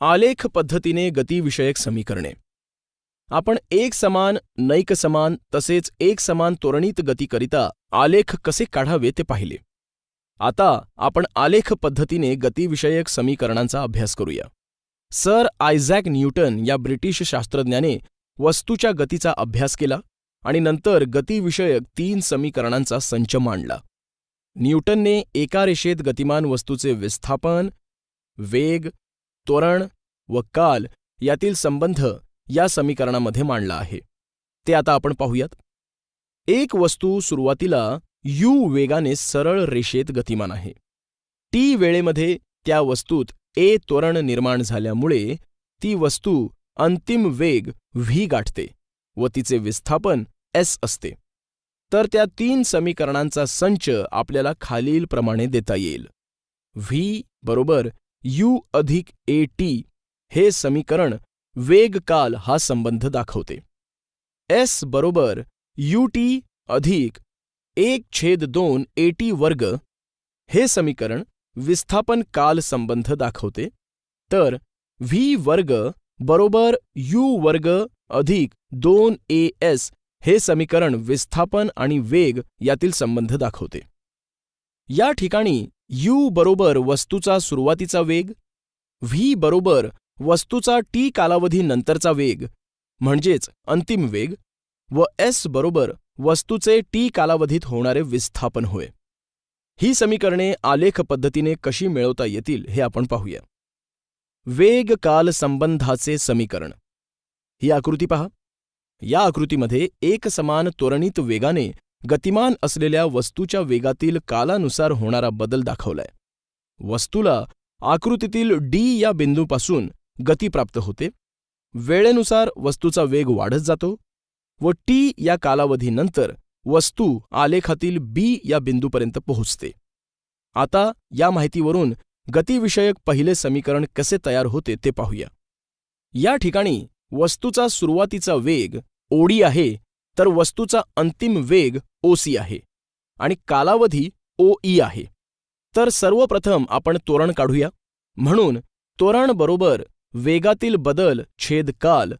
आलेख पद्धतीने गतिविषयक समीकरणे. आपण एकसमान, नैकसमान तसेच एकसमान त्वरणित गतीकरिता आलेख कसे काढावे ते पाहिले. आता आपण आलेख पद्धतीने गतिविषयक समीकरणांचा अभ्यास करूया. सर आयझॅक न्यूटन या ब्रिटिश शास्त्रज्ञाने वस्तूच्या गतीचा अभ्यास केला आणि नंतर गतिविषयक 3 समीकरणांचा संच मांडला. न्यूटनने एका रेषेत गतिमान वस्तूचे विस्थापन, वेग, त्वरण व काल यातील संबंध या समीकरणामध्ये मांडला आहे. ते आता आपण पाहूयात. एक वस्तू सुरुवातीला u वेगाने सरळ रेषेत गतिमान आहे. t वेळेमध्ये त्या वस्तूत a त्वरण निर्माण झाल्यामुळे ती वस्तू अंतिम वेग v गाठते व तिचे विस्थापन s असते. तर त्या 3 समीकरणांचा संच आपल्याला खालीलप्रमाणे देता येईल. v बरोबर u अधिक at हे समीकरण वेग काल हा संबंध दाखवते. s बरोबर ut अधिक 1/2 at वर्ग हे समीकरण विस्थापन काल संबंध दाखवते. तर v वर्ग बरोबर u वर्ग अधिक 2as हे समीकरण विस्थापन आणि वेग यातील संबंध दाखवते. या ठिकाणी u बरोबर वस्तूचा सुरुवातीचा वेग, v बरोबर वस्तूचा t कालावधी नंतरचा वेग म्हणजेच अंतिम वेग व s बरोबर वस्तूचे t कालावधीत होणारे विस्थापन होय. ही समीकरणे आलेख पद्धतीने कशी मिळवता येतील हे आपण पाहूया. वेग काल संबंधाचे समीकरण. ही आकृती पहा. या आकृतीमध्ये एकसमान त्वरणित वेगाने गतिमान असलेल्या वस्तूच्या वेगातील कालानुसार होणारा बदल दाखवलाय. वस्तूला आकृतीतील d या बिंदूपासून गती प्राप्त होते. वेळेनुसार वस्तूचा वेग वाढत जातो व t या कालावधीनंतर वस्तू आलेखातील b या बिंदूपर्यंत पोहोचते. आता या माहितीवरून गतिविषयक पहिले समीकरण कसे तयार होते ते पाहूया. या ठिकाणी वस्तूचा सुरुवातीचा वेग ओडी आहे, तर वस्तूचा अंतिम वेग ओसी आहे आणि कालावधी ओई आहे. तर सर्वप्रथम आपण त्वरण काढूया. म्हणून त्वरण बरोबर वेगातील बदल छेद काल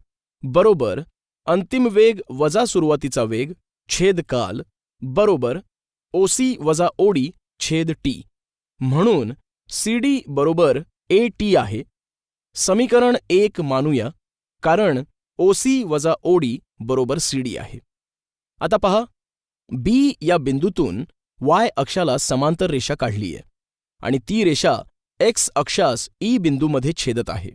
बरोबर अंतिम वेग वजा सुरुवातीचा वेग छेद काल बरोबर ओसी वजा ओडी छेद टी. म्हणून cd बरोबर at आहे. समीकरण 1 मानूया कारण ओसी वजा ओडी बरोबर cd आहे. आता पहा, b या बिंदूतून y अक्षाला समांतर रेषा काढली आहे आणि ती रेषा x अक्षास e बिंदूमध्ये छेदत आहे.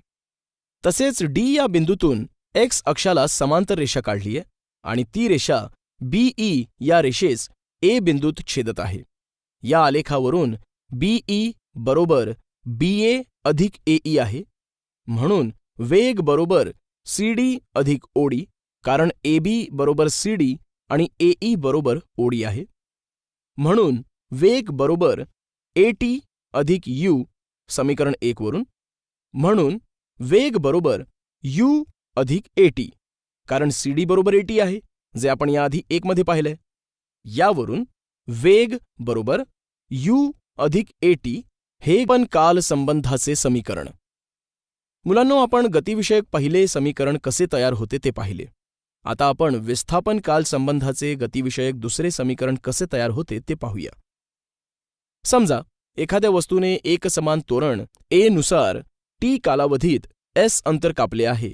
तसेच d या बिंदूतून x अक्षाला समांतर रेषा काढली आहे आणि ती रेषा BE या रेषेस a बिंदूत छेदत आहे. या आलेखावरून BE बरोबर BA अधिक AE आहे. म्हणून वेग बरोबर CD अधिक OD कारण AB बरोबर CD आणि AE बरोबर OD आहे. म्हणून वेग बरोबर AT अधिक U समीकरण 1 वरून. म्हणून वेग बरोबर U अधिक AT कारण CD बरोबर AT आहे जे आपण याआधी 1 मध्ये पाहिलंय. यावरून वेग बरोबर U अधिक AT हे पण काल संबंधाचे समीकरण. मुलांनो, आपण गतिविषयक पहिले समीकरण कसे तयार होते ते पाहिले. आता आपण विस्थापन काल संबंधाचे गतिविषयक दुसरे समीकरण कसे तयार होते ते पाहूया. समजा एखाद्या वस्तूने एकसमान त्वरण a नुसार t कालावधीत s अंतर कापले आहे.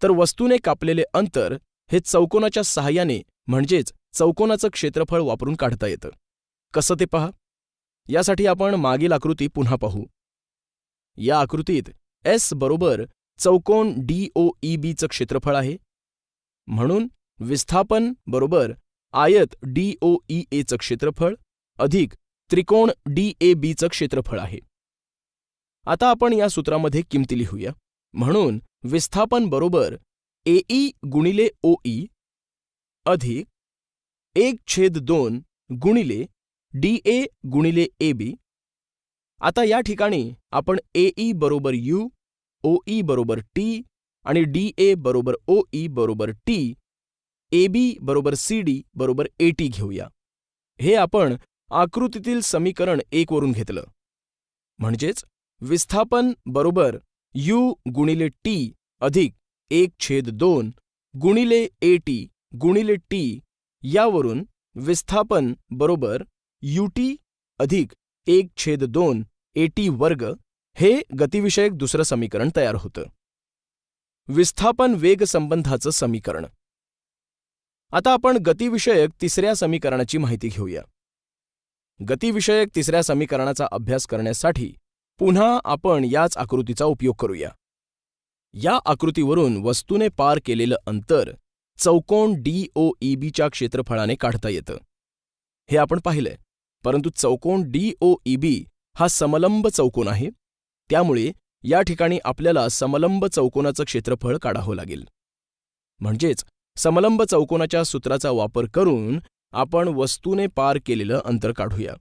तर वस्तूने कापलेले अंतर हे चौकोनाच्या सहाय्याने म्हणजेच चौकोनाचं क्षेत्रफळ वापरून काढता येतं. कसं ते पहा. यासाठी आपण मागील आकृती पुन्हा पाहू. या आकृतीत s बरोबर चौकोन DOEB चं क्षेत्रफळ आहे. म्हणून विस्थापन बरोबर आयत DOEA चं क्षेत्रफळ अधिक त्रिकोण DAB चं क्षेत्रफळ आहे. आता आपण या सूत्रामध्ये किमती लिहूया. म्हणून विस्थापन बरोबर AE गुणिले OE अधिक 1/2 गुणिले DA गुणिले AB. आता या ठिकाणी आपण AE बरोबर U, OE बरोबर T आणि DA बरोबर OE बरोबर T, AB बरोबर CD बरोबर AT घेऊया. हे आपण आकृतीतील समीकरण 1 वरून घेतलं. म्हणजेच विस्थापन बरोबर यू गुणिले टी अधिक 1/2 गुणिले AT गुणिले टी यावरून विस्थापन बरोबर UT अधिक 1/2 AT वर्ग हे गतिविषयक दुसरं समीकरण तयार होतं. विस्थापन वेग संबंधाचं समीकरण. आता आपण गतिविषयक तिसऱ्या समीकरणाची माहिती घेऊया. गतिविषयक तिसऱ्या समीकरणाचा अभ्यास करण्यासाठी पुन्हा आपण याच आकृतीचा उपयोग करूया. या आकृतीवरून वस्तूने पार केलेलं अंतर चौकोन DOEBच्या क्षेत्रफळाने काढता येतं. हे आपण पाहिलंय, परंतु चौकोन DOEB हा समलंब चौकोन आहे, त्यामुळे या ठिकाणी आपल्याला समलंब चौकोनाचं क्षेत्रफळ काढावं लागेल. म्हणजेच समलंब चौकोनाच्या सूत्राचा वापर करून आपण वस्तूने पार केलेलं अंतर काढूया.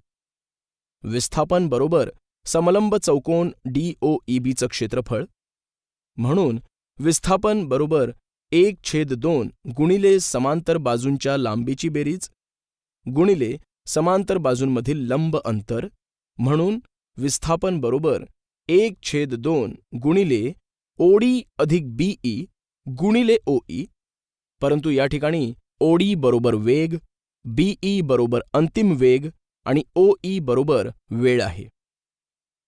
विस्थापन बरोबर समलंब चौकोन DOEBचं क्षेत्रफळ, म्हणून विस्थापन बरोबर 1/2 गुणिले समांतर बाजूंच्या लांबीची बेरीज गुणिले समांतर बाजूंमधील लंब अंतर, म्हणून विस्थापन बरोबर 1/2 गुणिले OD अधिक BE गुणिले OE, परंतु या ठिकाणी OD बरोबर वेग, BE बरोबर अंतिम वेग आणि OE बरोबर वेळ आहे.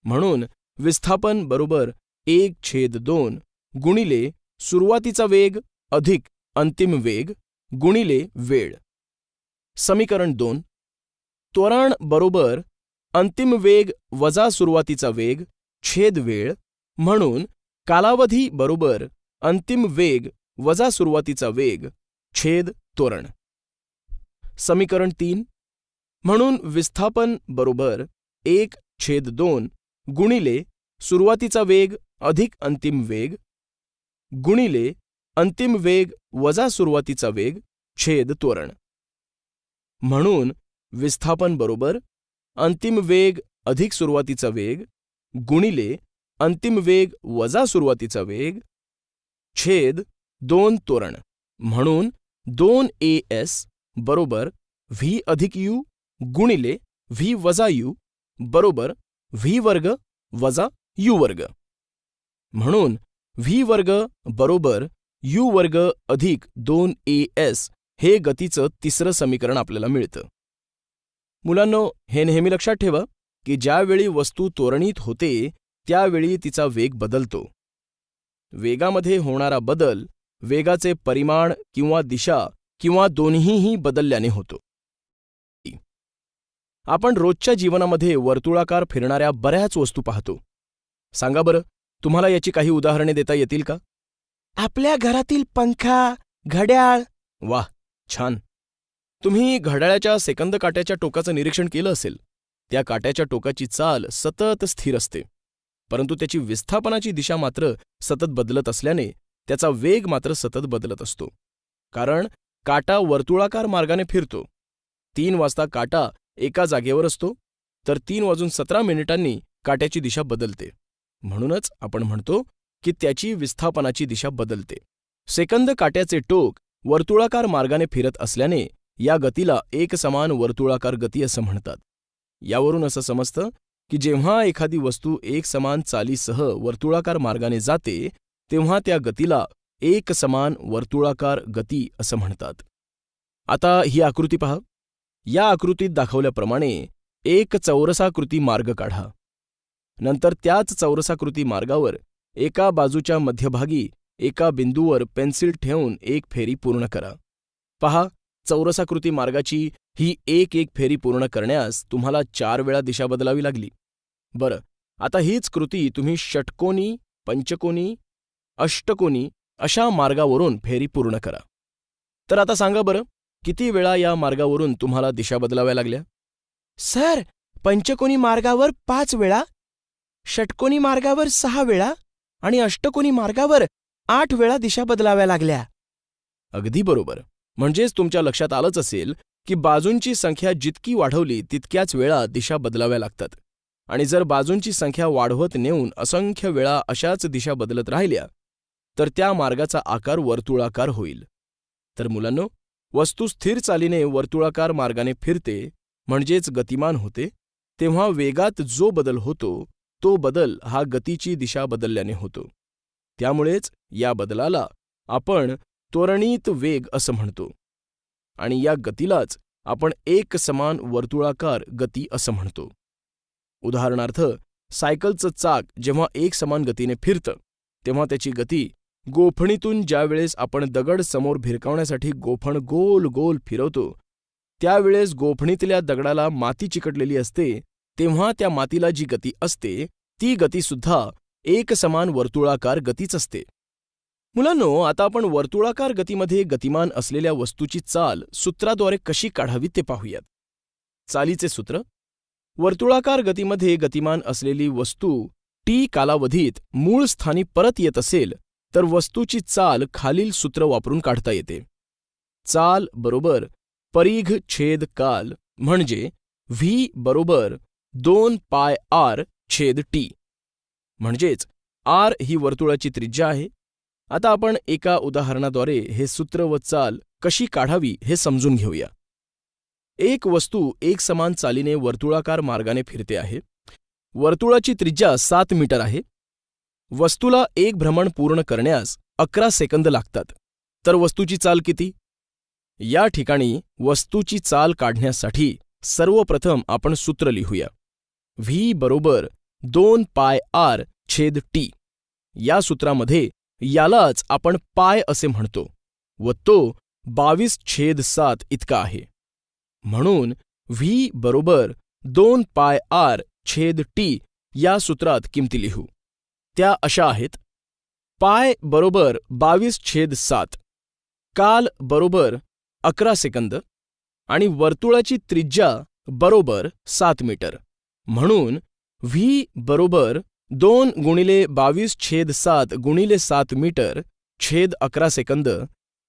म्हणून विस्थापन बरोबर 1/2 गुणिले सुरुवातीचा वेग अधिक अंतिम वेग गुणिले वेळ. समीकरण 2. त्वरण बरोबर अंतिम वेग वजा सुरुवातीचा वेग छेद वेळ, म्हणून कालावधी बरोबर अंतिम वेग वजा सुरुवातीचा वेग छेद त्वरण. समीकरण 3. म्हणून विस्थापन बरोबर 1/2 गुणिले सुरुवातीचा वेग अधिक अंतिम वेग गुणिले अंतिम वेग वजा सुरुवातीचा वेग छेद त्वरण. म्हणून विस्थापन बरोबर अंतिम वेग अधिक सुरुवातीचा वेग गुणिले अंतिम वेग वजा सुरुवातीचा वेग छेद 2 त्वरण. म्हणून 2AS बरोबर V अधिक U गुणिले V वजा U बरोबर V वर्ग वजा U वर्ग. म्हणून V वर्ग बरोबर U वर्ग अधिक 2AS हे गतीचं तिसरं समीकरण आपल्याला मिळतं. मुलांनो, हे नेहमी लक्षात ठेवा की ज्यावेळी वस्तू त्वरणित होते त्यावेळी तिचा वेग बदलतो. वेगामध्ये होणारा बदल वेगाचे परिमाण किंवा दिशा किंवा दोन्हीही बदलल्याने होतो. आपण रोजच्या जीवनामध्ये वर्तुळाकार फिरणाऱ्या बऱ्याच वस्तू पाहतो. सांगा बरं, तुम्हाला याची काही उदाहरणे देता येतील का? आपल्या घरातील पंखा, घड्याळ. वाह, छान. तुम्ही घड्याळाच्या सेकंद काट्याच्या टोकाचं निरीक्षण केलं असेल. त्या काट्याच्या टोकाची चाल सतत स्थिर असते, परंतु त्याची विस्थापनाची दिशा मात्र सतत बदलत असल्याने त्याचा वेग मात्र सतत बदलत असतो. कारण काटा वर्तुळाकार मार्गाने फिरतो. 3 वाजता काटा एका जागेवर असतो, तर 3:17 काट्याची दिशा बदलते. म्हणूनच आपण म्हणतो की त्याची विस्थापनाची दिशा बदलते. सेकंद काट्याचे टोक वर्तुळाकार मार्गाने फिरत असल्याने या गतीला एकसमान वर्तुळाकार गती असं म्हणतात. यावरून असं समजतं की जेव्हा एखादी वस्तू एकसमान चालीसह वर्तुळाकार मार्गाने जाते तेव्हा त्या गतीला एकसमान वर्तुळाकार गती असं म्हणतात. आता ही आकृती पहा. या आकृतीत दाखवल्याप्रमाणे एक चौरसाकृती मार्ग काढा. नंतर त्याच चौरसाकृती मार्गावर एका बाजूच्या मध्यभागी एका बिंदूवर पेन्सिल ठेवून एक फेरी पूर्ण करा. पहा, चौरसाकृती मार्गाची ही एक फेरी पूर्ण करण्यास तुम्हाला 4 वेळा दिशा बदलावी लागली. बरं, आता हीच कृती तुम्ही षटकोनी, पंचकोनी, अष्टकोनी अशा मार्गावरून फेरी पूर्ण करा. तर आता सांगा बरं, किती वेळा या मार्गावरून तुम्हाला दिशा बदलाव्या लागल्या? सर, पंचकोनी मार्गावर 5 वेळा, षटकोनी मार्गावर 6 वेळा आणि अष्टकोनी मार्गावर 8 वेळा दिशा बदलाव्या लागल्या. अगदी बरोबर. म्हणजेच तुमच्या लक्षात आलंच असेल की बाजूंची संख्या जितकी वाढवली तितक्याच वेळा दिशा बदलाव्या लागतात. आणि जर बाजूंची संख्या वाढवत नेऊन असंख्य वेळा अशाच दिशा बदलत राहिल्या तर त्या मार्गाचा आकार वर्तुळाकार होईल. तर मुलांनो, वस्तू स्थिर चालीने वर्तुळाकार मार्गाने फिरते म्हणजेच गतिमान होते, तेव्हा वेगात जो बदल होतो तो बदल हा गतीची दिशा बदलल्याने होतो. त्यामुळेच या बदलाला आपण त्वरणित वेग असं म्हणतो आणि या गतीलाच आपण एकसमान वर्तुळाकार गती असं म्हणतो. उदाहरणार्थ, सायकलचं चाक जेव्हा एकसमान गतीने फिरतं तेव्हा त्याची गती गोफणीतून ज्यावेळेस आपण दगड समोर भिरकावण्यासाठी गोफण गोल गोल फिरवतो त्यावेळेस गोफणीतल्या दगडाला माती चिकटलेली असते तेव्हा त्या मातीला जी गती असते ती गतीसुद्धा एकसमान वर्तुळाकार गतीच असते. मुलांनो, आता आपण वर्तुळाकार गतीमध्ये गतिमान असलेल्या वस्तूची चाल सूत्राद्वारे कशी काढावी ते पाहूयात. चालीचे सूत्र: वर्तुळाकार गतीमध्ये गतिमान असलेली वस्तू टी कालावधीत मूळ स्थानी परत येत असेल तर वस्तूची चाल खालील सूत्र वापरून काढता येते. चाल बरोबर परीघ छेद काल म्हणजे व्ही बरोबर 2πr छेद टी. म्हणजेच आर ही वर्तुळाची त्रिज्या आहे. आता आपण एका उदाहरणाद्वारे हे सूत्र व चाल कशी काढावी हे समजून घेऊया. एक वस्तू एकसमान चालीने वर्तुळाकार मार्गाने फिरते आहे. वर्तुळाची त्रिज्या 7 मीटर आहे. वस्तूला एक भ्रमण पूर्ण करण्यास 11 सेकंद लागतात. तर वस्तूची चाल किती? या ठिकाणी वस्तूची चाल काढण्यासाठी सर्वप्रथम आपण सूत्र लिहूया. व्ही बरोबर 2πr छेद टी. या सूत्रामध्ये यालाच आपण पाय असे म्हणतो व तो 22/7 इतका आहे. म्हणून व्ही बरोबर 2πr छेद टी या सूत्रात किमती लिहू. त्या अशा आहेत: पाय बरोबर 22/7, काल बरोबर 11 सेकंद आणि वर्तुळाची त्रिज्या बरोबर 7 मीटर. म्हणून व्ही बरोबर 2 × 22/7 × 7 मीटर छेद 11 सेकंद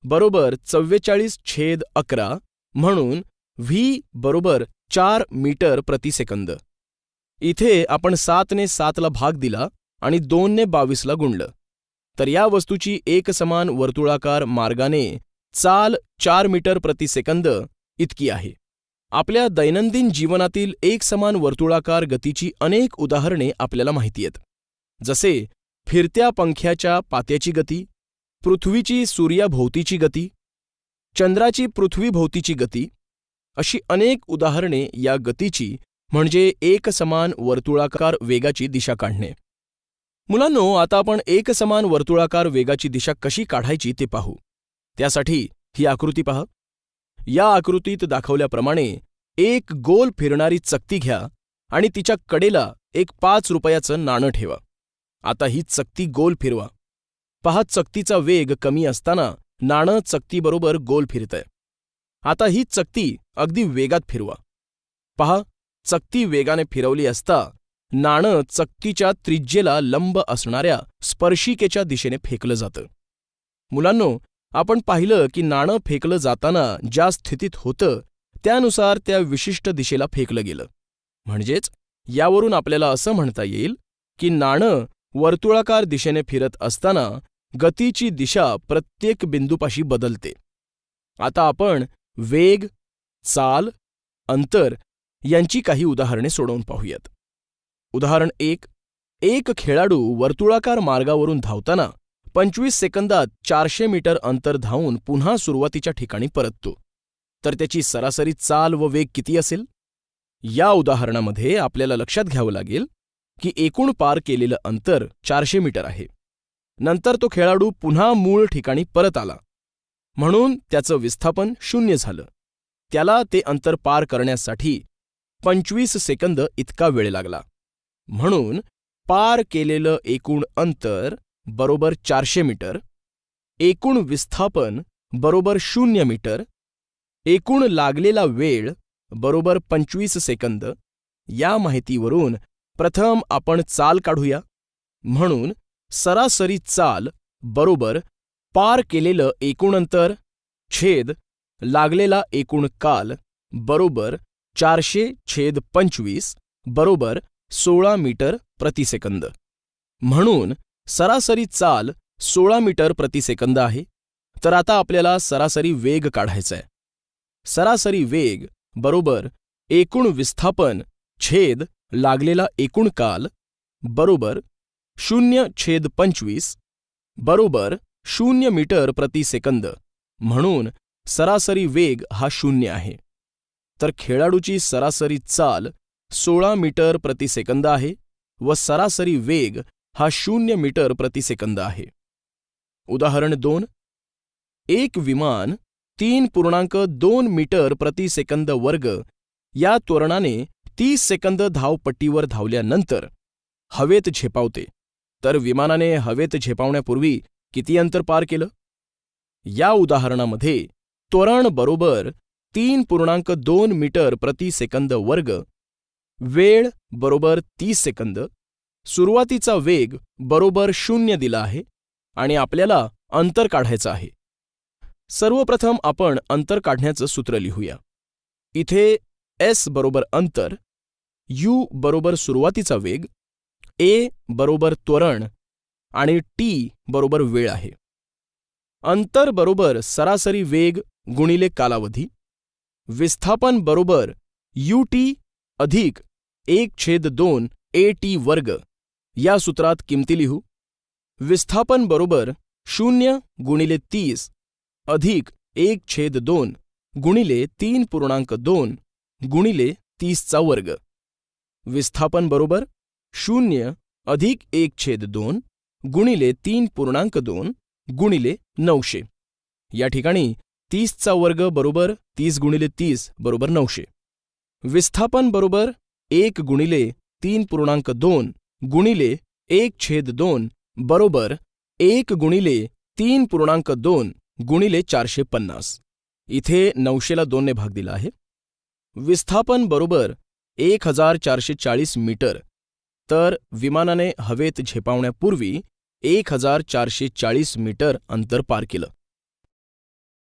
बरोबर 44/11. म्हणून व्ही बरोबर 4 मीटर प्रति सेकंद. इथे आपण 7ने 7ला भाग दिला आणि 2ने 22ला गुणलं तर या वस्तूची एकसमान वर्तुळाकार मार्गाने चाल 4 मीटर प्रति सेकंद इतकी आहे. आपल्या दैनंदिन जीवनातील एकसमान वर्तुळाकार गतीची अनेक उदाहरणे आपल्याला माहिती आहेत. जसे फिरत्या पंख्याच्या पात्याची गती, पृथ्वीची सूर्याभोवतीची गती, चंद्राची पृथ्वीभोवतीची गती, अशी अनेक उदाहरणे या गतीची म्हणजे एकसमान वर्तुळाकार वेगाची दिशा काढणे. मुलांनो, आता आपण एकसमान वर्तुळाकार वेगाची दिशा कशी काढायची ते पाहू. त्यासाठी ही आकृती पहा. या आकृतीत दाखवल्याप्रमाणे एक गोल फिरणारी चकती घ्या आणि तिच्या कडेला एक 5 रुपयाचं नाणं ठेवा. आता ही चकती गोल फिरवा. पहा, चकतीचा वेग कमी असताना नाणं चकतीबरोबर गोल फिरतंय. आता ही चकती अगदी वेगात फिरवा. पहा, चकती वेगाने फिरवली असता नाणं चकतीच्या त्रिज्येला लंब असणाऱ्या स्पर्शिकेच्या दिशेने फेकलं जातं. मुलांनो, आपण पाहिलं की नाणं फेकलं जाताना ज्या स्थितीत होतं त्यानुसार त्या विशिष्ट दिशेला फेकलं गेलं. म्हणजेच यावरून आपल्याला असं म्हणता येईल की नाणं वर्तुळाकार दिशेने फिरत असताना गतीची दिशा प्रत्येक बिंदूपाशी बदलते. आता आपण वेग, चाल, अंतर यांची काही उदाहरणे सोडवून पाहूयात. उदाहरण 1. एक खेळाडू वर्तुळाकार मार्गावरून धावताना 25 सेकंदात 400 मीटर अंतर धावून पुन्हा सुरुवातीच्या ठिकाणी परततो. तर त्याची सरासरी चाल व वेग किती असेल? या उदाहरणामध्ये आपल्याला लक्षात घ्यावं लागेल की एकूण पार केलेलं अंतर 400 मीटर आहे. नंतर तो खेळाडू पुन्हा मूळ ठिकाणी परत आला म्हणून त्याचं विस्थापन 0 झालं. त्याला ते अंतर पार करण्यासाठी 25 सेकंद इतका वेळ लागला. म्हणून पार केलेलं एकूण अंतर बरोबर 400 मीटर, एकूण विस्थापन बरोबर 0 मीटर, एकूण लागलेला वेळ बरोबर 25 सेकंद. या माहितीवरून प्रथम आपण चाल काढूया. म्हणून सरासरी चाल बरोबर पार केलेलं एकूण अंतर छेद लागलेला एकूण काल बरोबर 400/25 बरोबर 16 मीटर प्रति सेकंद. म्हणून सरासरी चाल 16 मीटर प्रति सेकंद आहे. तर आता आपल्याला सरासरी वेग काढायचा आहे. सरासरी वेग बरोबर एकूण विस्थापन छेद लागलेला एकूण काल बरोबर 0,25 बरोबर 0 मीटर प्रति सेकंद, म्हणून सरासरी वेग हा 0 आहे. तर खेळाडूची सरासरी चाल 16 मीटर प्रति सेकंद आहे व सरासरी वेग हा 0 मीटर प्रति सेकंद आहे. उदाहरण 2. एक विमान 3.2 मीटर प्रति सेकंद वर्ग या त्वरणाने 30 सेकंद धावपट्टीवर धावल्यानंतर हवेत झेपावते, तर विमानाने हवेत झेपावण्यापूर्वी किती अंतर पार केलं? या उदाहरणामध्ये त्वरण बरोबर 3.2 मीटर प्रति सेकंद वर्ग, वेळ बरोबर 30 सेकंद, सुरुवातीचा वेग बरोबर 0 दिला आहे आणि आपल्याला अंतर काढायचं आहे. सर्वप्रथम आपण अंतर काढण्याचं सूत्र लिहूया. इथे s बरोबर अंतर, u बरोबर सुरुवातीचा वेग, a बरोबर त्वरण आणि t बरोबर वेळ आहे. अंतर बरोबर सरासरी वेग गुणिले कालावधी. विस्थापन बरोबर ut अधिक 1/2 at वर्ग या सूत्रात किमती लिहू. विस्थापन बरोबर 0 गुणिले 30 अधिक 1/2 गुणिले 3.2 गुणिले 30चा वर्ग. विस्थापन बरोबर 0 अधिक 1/2 गुणिले 3.2 गुणिले 900. या ठिकाणी 30चा वर्ग बरोबर 30 गुणिले 30 बरोबर 900. विस्थापन बरोबर 1 गुणिले 3.2 गुणिले 1/2 बरोबर 1 गुणिले 3.2 गुणिले 450. इथे 900ला 2 ने भाग दिला आहे. विस्थापन बरोबर 1440 मीटर, तर विमानाने हवेत झेपावण्यापूर्वी 1440 मीटर अंतर पार केलं.